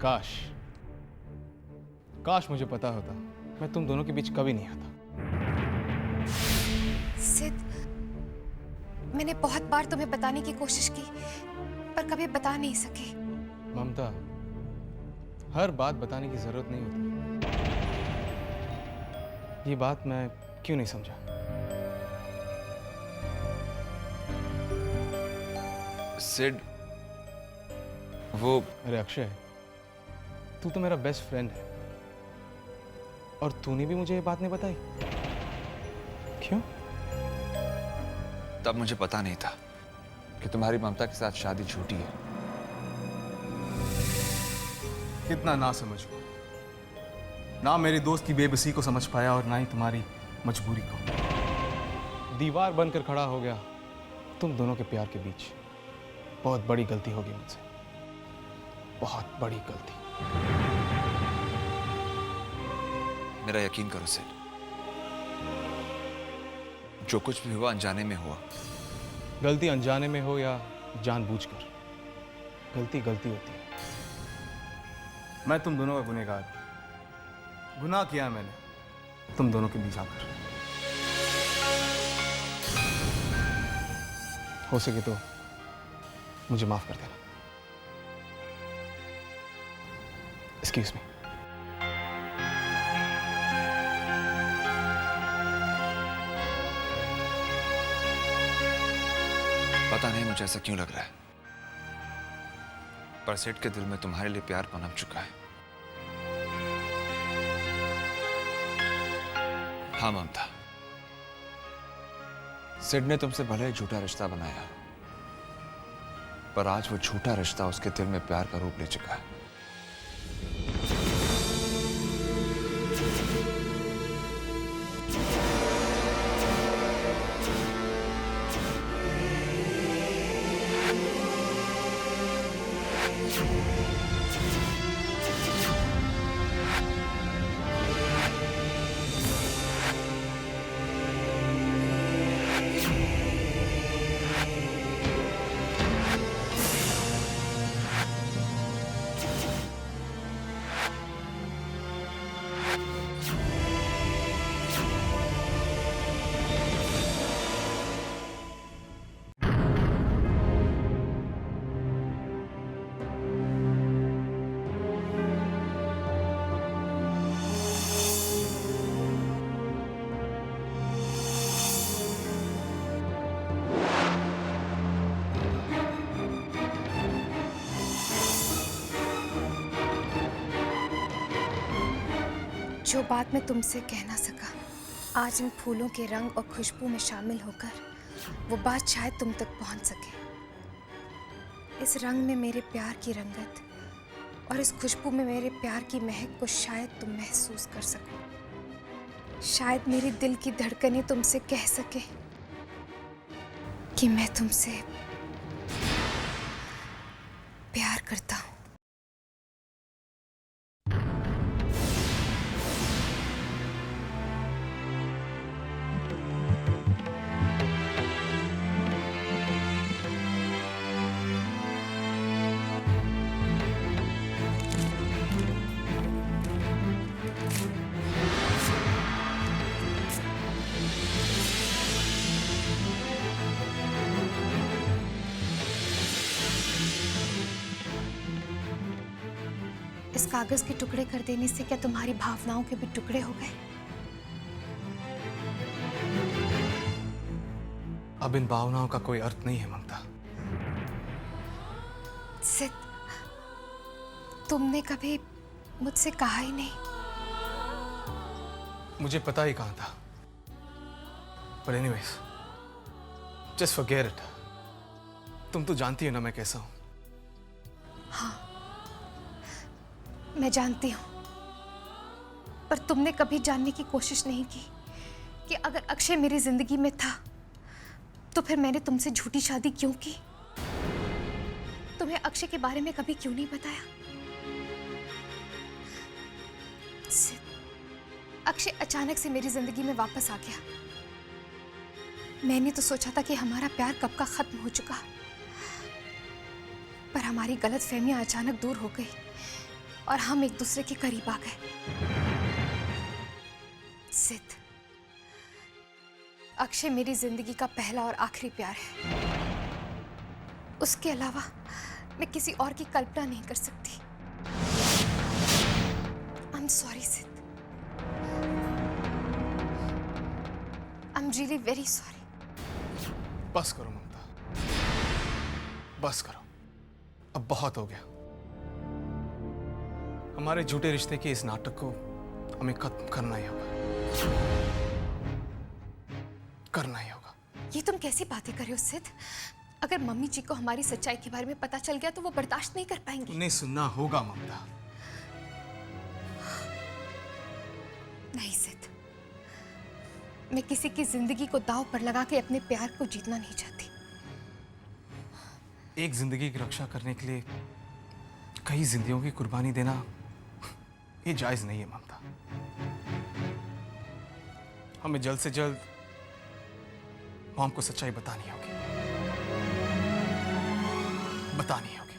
काश काश मुझे पता होता, मैं तुम दोनों के बीच कभी नहीं आता। सिद्ध, मैंने बहुत बार तुम्हें बताने की कोशिश की पर कभी बता नहीं सके। ममता, हर बात बताने की जरूरत नहीं होती। ये बात मैं क्यों नहीं समझा? सिड, वो अरे अक्षय, तू तो मेरा बेस्ट फ्रेंड है और तूने भी मुझे ये बात नहीं बताई। क्यों? तब मुझे पता नहीं था कि तुम्हारी ममता के साथ शादी झूठी है। कितना ना समझ हुआ, ना मेरे दोस्त की बेबसी को समझ पाया और ना ही तुम्हारी मजबूरी को। दीवार बनकर खड़ा हो गया तुम दोनों के प्यार के बीच। बहुत बड़ी गलती होगी मुझसे, बहुत बड़ी गलती। मेरा यकीन करो सिड, जो कुछ भी हुआ अनजाने में हुआ। गलती अनजाने में हो या जानबूझकर, गलती गलती होती है। मैं तुम दोनों का गुनहगार हूं। गुनाह किया मैंने तुम दोनों के बीच आकर। हो सके तो मुझे माफ कर देना। Excuse me. पता नहीं मुझे ऐसा क्यों लग रहा है, पर सिड के दिल में तुम्हारे लिए प्यार पनप चुका है। हाँ ममता, सिड ने तुमसे भले ही झूठा रिश्ता बनाया, पर आज वो झूठा रिश्ता उसके दिल में प्यार का रूप ले चुका है। जो बात मैं तुमसे कह ना सका, आज इन फूलों के रंग और खुशबू में शामिल होकर वो बात शायद तुम तक पहुंच सके। इस रंग में मेरे प्यार की रंगत और इस खुशबू में मेरे प्यार की महक को शायद तुम महसूस कर सको। शायद मेरे दिल की धड़कनें तुमसे कह सके कि मैं तुमसे प्यार करता हूं। इस कागज के टुकड़े कर देने से क्या तुम्हारी भावनाओं के भी टुकड़े हो गए? अब इन भावनाओं का कोई अर्थ नहीं है ममता। सिद्ध, तुमने कभी मुझसे कहा ही नहीं। मुझे पता ही कहाँ था। पर एनीवेज, जस्ट फॉरगेट इट। तुम तो जानती हो ना मैं कैसा हूं। हाँ, मैं जानती हूं, पर तुमने कभी जानने की कोशिश नहीं की कि अगर अक्षय मेरी जिंदगी में था तो फिर मैंने तुमसे झूठी शादी क्यों की? तुम्हें अक्षय के बारे में कभी क्यों नहीं बताया? अक्षय अचानक से मेरी जिंदगी में वापस आ गया। मैंने तो सोचा था कि हमारा प्यार कब का खत्म हो चुका, पर हमारी गलतफहमियां अचानक दूर हो गई। और हम एक दूसरे के करीब आ गए। सिद्ध, अक्षय मेरी जिंदगी का पहला और आखिरी प्यार है। उसके अलावा मैं किसी और की कल्पना नहीं कर सकती। आई एम सॉरी सिद्ध, I am really very sorry. बस करो ममता, बस करो, अब बहुत हो गया। हमारे झूठे रिश्ते के इस नाटक को हमें खत्म करना ही होगा, करना ही होगा। ये तुम कैसी बातें कर रहे हो सिद्ध? अगर मम्मी जी को हमारी सच्चाई के बारे में पता चल गया तो वो बर्दाश्त नहीं कर पाएंगी। उन्हें सुनना होगा ममता। नहीं सिद्ध, मैं किसी की जिंदगी को दांव पर लगा के अपने प्यार को जीतना नहीं चाहती। एक जिंदगी की रक्षा करने के लिए कई जिंदगियों की कुर्बानी देना ये जायज नहीं है ममता। हमें जल्द से जल्द मॉम को सच्चाई बतानी होगी, बतानी होगी।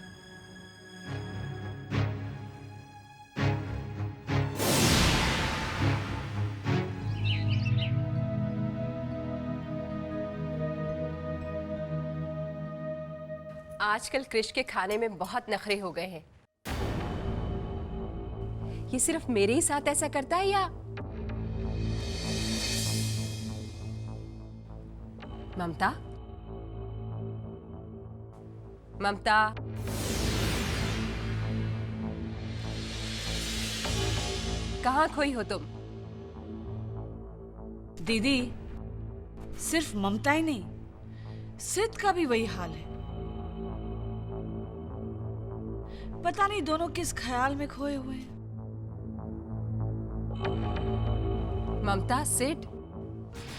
आजकल क्रिश के खाने में बहुत नखरे हो गए हैं। ये सिर्फ मेरे ही साथ ऐसा करता है या ममता? ममता, कहाँ खोई हो तुम? दीदी, सिर्फ ममता ही नहीं, सिद्ध का भी वही हाल है। पता नहीं दोनों किस ख्याल में खोए हुए हैं। ममता, सिड,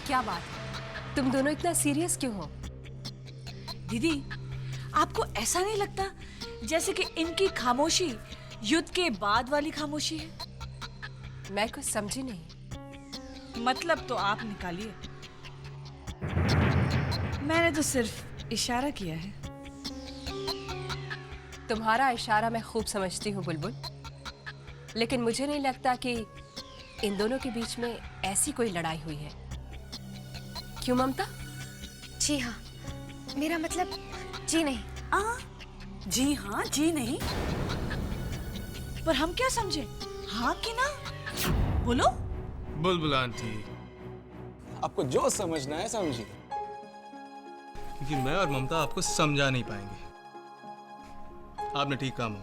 क्या बात है? तुम दोनों इतना सीरियस क्यों हो? दीदी, आपको ऐसा नहीं लगता जैसे कि इनकी खामोशी युद्ध के बाद वाली खामोशी है? मैं कुछ समझी नहीं। मतलब तो आप निकालिए। मैंने तो सिर्फ इशारा किया है। तुम्हारा इशारा मैं खूब समझती हूँ बुलबुल, लेकिन मुझे नहीं लगता कि इन दोनों के बीच में ऐसी कोई लड़ाई हुई है। क्यों ममता? जी हाँ, मेरा मतलब जी नहीं। जी हाँ, जी नहीं, पर हम क्या समझे, हाँ कि ना? बोलो। बुलबुल आंटी, आपको जो समझना है समझिए, क्योंकि मैं और ममता आपको समझा नहीं पाएंगे। आपने ठीक कहा मम,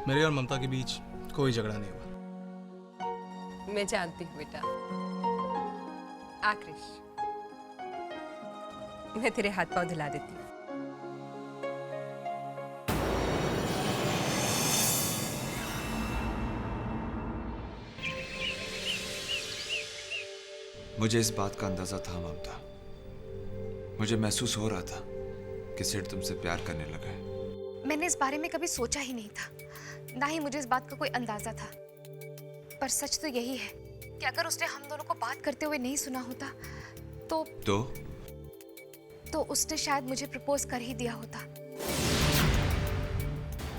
मेरे और ममता के बीच कोई झगड़ा नहीं हुआ। मैं जानती हूँ बेटा। आकृष, मैं तेरे हाथ पांव धुला देती हूँ। मुझे इस बात का अंदाजा था ममता। मुझे महसूस हो रहा था कि सिड तुमसे प्यार करने लगा है। मैंने इस बारे में कभी सोचा ही नहीं था, ना ही मुझे इस बात का कोई अंदाजा था। पर सच तो यही है कि अगर उसने हम दोनों को बात करते हुए नहीं सुना होता तो उसने शायद मुझे प्रपोज कर ही दिया होता।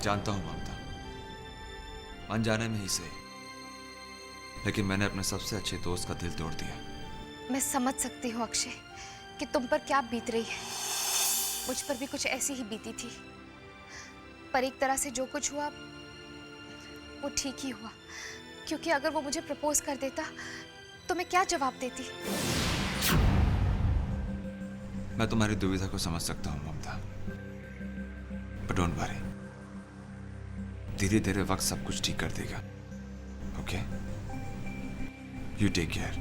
जानता हूं ममता, अनजाने में ही सही, लेकिन मैंने अपने सबसे अच्छे दोस्त का दिल तोड़ दिया। मैं समझ सकती हूँ अक्षय कि तुम पर क्या बीत रही है। मुझ पर भी कुछ ऐसी ही बीती थी, पर एक तरह से जो कुछ हुआ वो ठीक ही हुआ, क्योंकि अगर वो मुझे प्रपोज कर देता तो मैं क्या जवाब देती। मैं तुम्हारी दुविधा को समझ सकता हूँ ममता, बट डोंट वरी, धीरे धीरे वक्त सब कुछ ठीक कर देगा। Okay, you take care.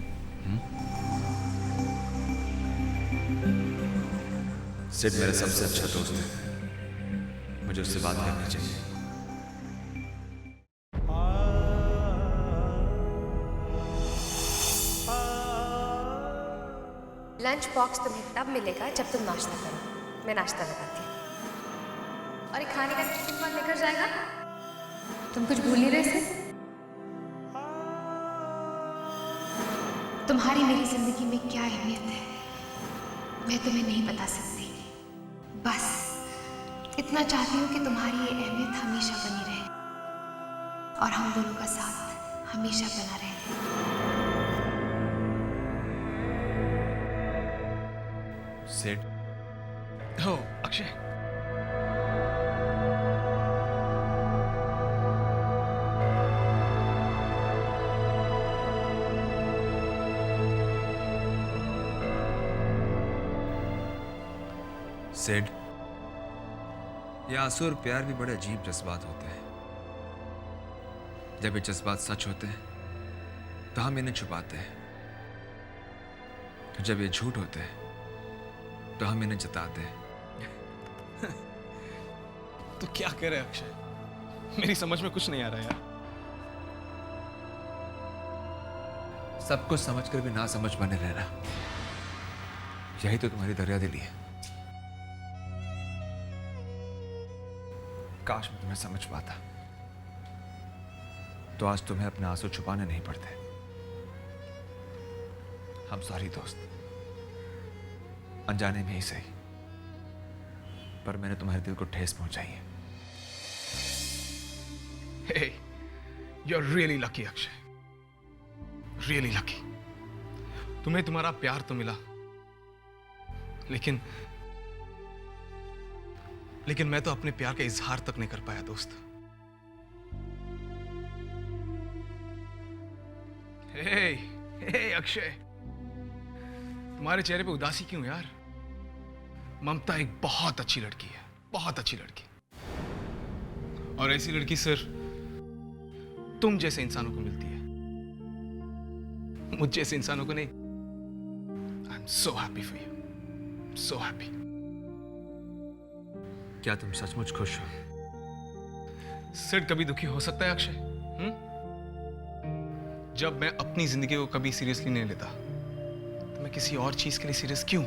Sid मेरा सबसे अच्छा दोस्त है, मुझे उससे बात करनी चाहिए। लंच बॉक्स तुम्हें तब मिलेगा जब तुम नाश्ता करो। मैं नाश्ता लगाती हूँ। और ये खाने का टिफिन कौन लेकर जाएगा? तुम कुछ भूल नहीं रहे थे? तुम्हारी मेरी जिंदगी में क्या अहमियत है मैं तुम्हें नहीं बता सकती। बस इतना चाहती हूँ कि तुम्हारी ये अहमियत हमेशा बनी रहे। और हम दोनों का साथ हमेशा बना रहे। सिड, हो अक्षय, सिड, ये आंसू और प्यार भी बड़े अजीब जज्बात होते हैं। जब ये जज्बात सच होते हैं तो हम इन्हें छुपाते हैं, जब ये झूठ होते हैं तो हम इन्हें जताते हैं। तो क्या करे अक्षय, मेरी समझ में कुछ नहीं आ रहा यार। सब कुछ समझकर भी ना समझ बने रहना, यही तो तुम्हारी दरियादिली है। काश मैं तुम्हें समझ पाता तो आज तुम्हें अपने आंसू छुपाने नहीं पड़ते। हम सॉरी दोस्त, अनजाने में ही सही, पर मैंने तुम्हारे दिल को ठेस पहुंचाई है। Hey, you're really lucky Akshay, really lucky। तुम्हें तुम्हारा प्यार तो मिला, लेकिन मैं तो अपने प्यार का इजहार तक नहीं कर पाया दोस्त। हे अक्षय, तुम्हारे चेहरे पे उदासी क्यों यार? ममता एक बहुत अच्छी लड़की है, बहुत अच्छी लड़की, और ऐसी लड़की सिर्फ तुम जैसे इंसानों को मिलती है, मुझ जैसे इंसानों को नहीं। I am so happy for you, so happy. क्या तुम सचमुच खुश हो? सिड कभी दुखी हो सकता है अक्षय? जब मैं अपनी जिंदगी को कभी सीरियसली नहीं लेता तो मैं किसी और चीज के लिए सीरियस क्यों?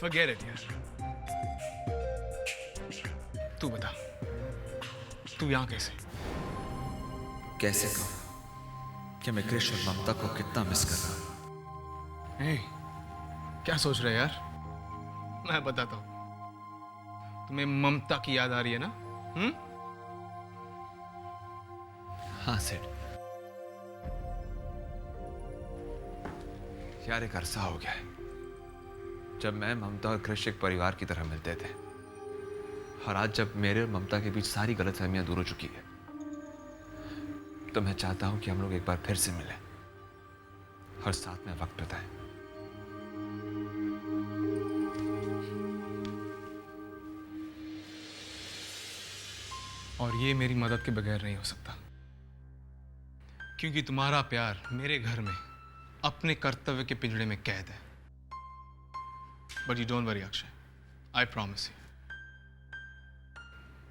Forget it यार। तू बता, तू यहां कैसे? कैसे कहूं कि मैं कृष्ण और ममता को कितना मिस कर रहा हूं। hey, क्या सोच रहे यार? मैं बताता हूं। तुम्हें ममता की याद आ रही है ना? हाँ सिड, यार एक अरसा हो गया है जब मैं ममता और कृष्ण एक परिवार की तरह मिलते थे, और आज जब मेरे और ममता के बीच सारी गलतफहमियां दूर हो चुकी है तो मैं चाहता हूं कि हम लोग एक बार फिर से मिलें और साथ में वक्त बिताएं। और ये मेरी मदद के बगैर नहीं हो सकता, क्योंकि तुम्हारा प्यार मेरे घर में अपने कर्तव्य के पिंजड़े में कैद है। But you don't worry Akshay, I promise you,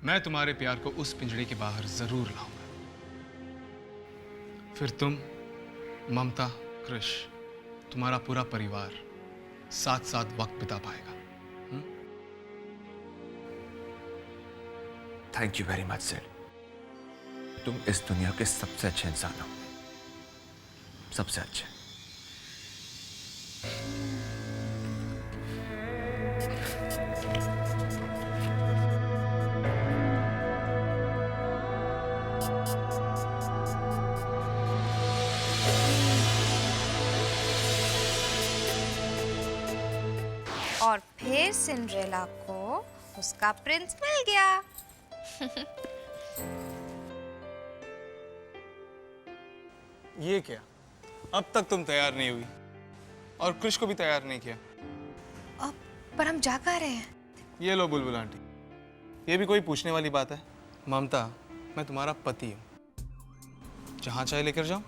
मैं तुम्हारे प्यार को उस पिंजड़े के बाहर जरूर लाऊंगा। फिर तुम, ममता, कृष, तुम्हारा पूरा परिवार साथ साथ वक्त बिता पाएगा। Thank you very much Sid, तुम इस दुनिया के सबसे अच्छे इंसान हो, सबसे अच्छे। और फिर सिंड्रेला को उसका प्रिंस मिल गया। ये क्या? अब तक तुम तैयार नहीं हुई और कृष को भी तैयार नहीं किया। अब पर हम जा कहाँ रहे हैं? ये लो बुलबुल आंटी, ये भी कोई पूछने वाली बात है? ममता, मैं तुम्हारा पति हूं, जहां चाहे लेकर जाओ।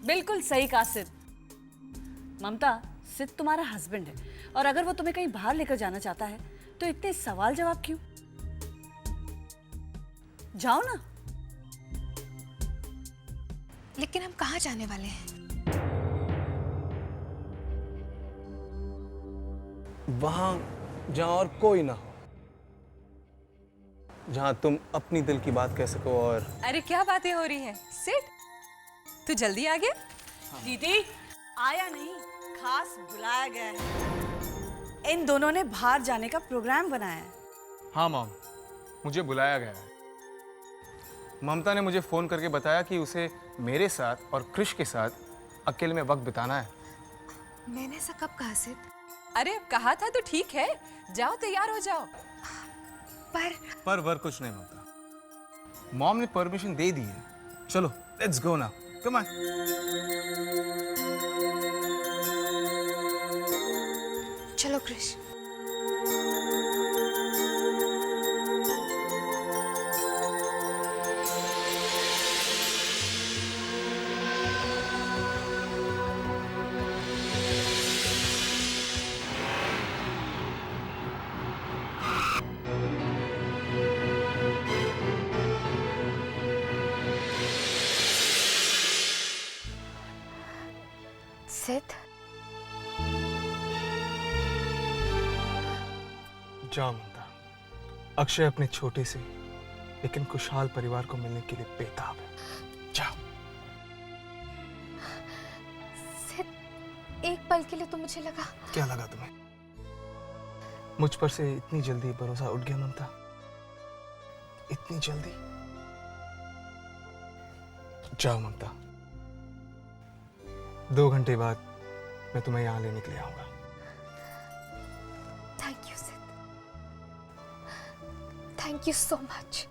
बिल्कुल सही कहा सिद। ममता, सिद तुम्हारा हस्बैंड है, और अगर वो तुम्हें कहीं बाहर लेकर जाना चाहता है तो इतने सवाल जवाब क्यों? जाओ ना। लेकिन हम कहाँ जाने वाले हैं? वहां जहां और कोई ना हो, जहां तुम अपनी दिल की बात कह सको। और अरे क्या बातें हो रही हैं सिड, तू जल्दी आ गया? दीदी, आया नहीं, खास बुलाया गया है। इन दोनों ने बाहर जाने का प्रोग्राम बनाया है। हाँ मॉम, मुझे बुलाया गया है। ममता ने मुझे फ़ोन करके बताया कि उसे मेरे साथ और कृष के साथ अकेले में वक्त बिताना है। मैंने ऐसा कब कहा सिद्ध? अरे कहा था तो ठीक है, जाओ तैयार हो जाओ। पर वर कुछ नहीं ममता, मॉम ने परमिशन दे दी है। चलो लेट्स गो ना, कम ऑन। चलो कृष। सिद्ध, जाओ ममता, अक्षय अपने छोटे से लेकिन खुशहाल परिवार को मिलने के लिए बेताब है। जाओ। सिद्ध, एक पल के लिए तो मुझे लगा। क्या लगा तुम्हें? मुझ पर से इतनी जल्दी भरोसा उठ गया ममता? इतनी जल्दी? जाओ ममता, 2 घंटे बाद मैं तुम्हें यहां लेने के लिए आऊंगा। थैंक यू सिद्ध, थैंक यू सो मच।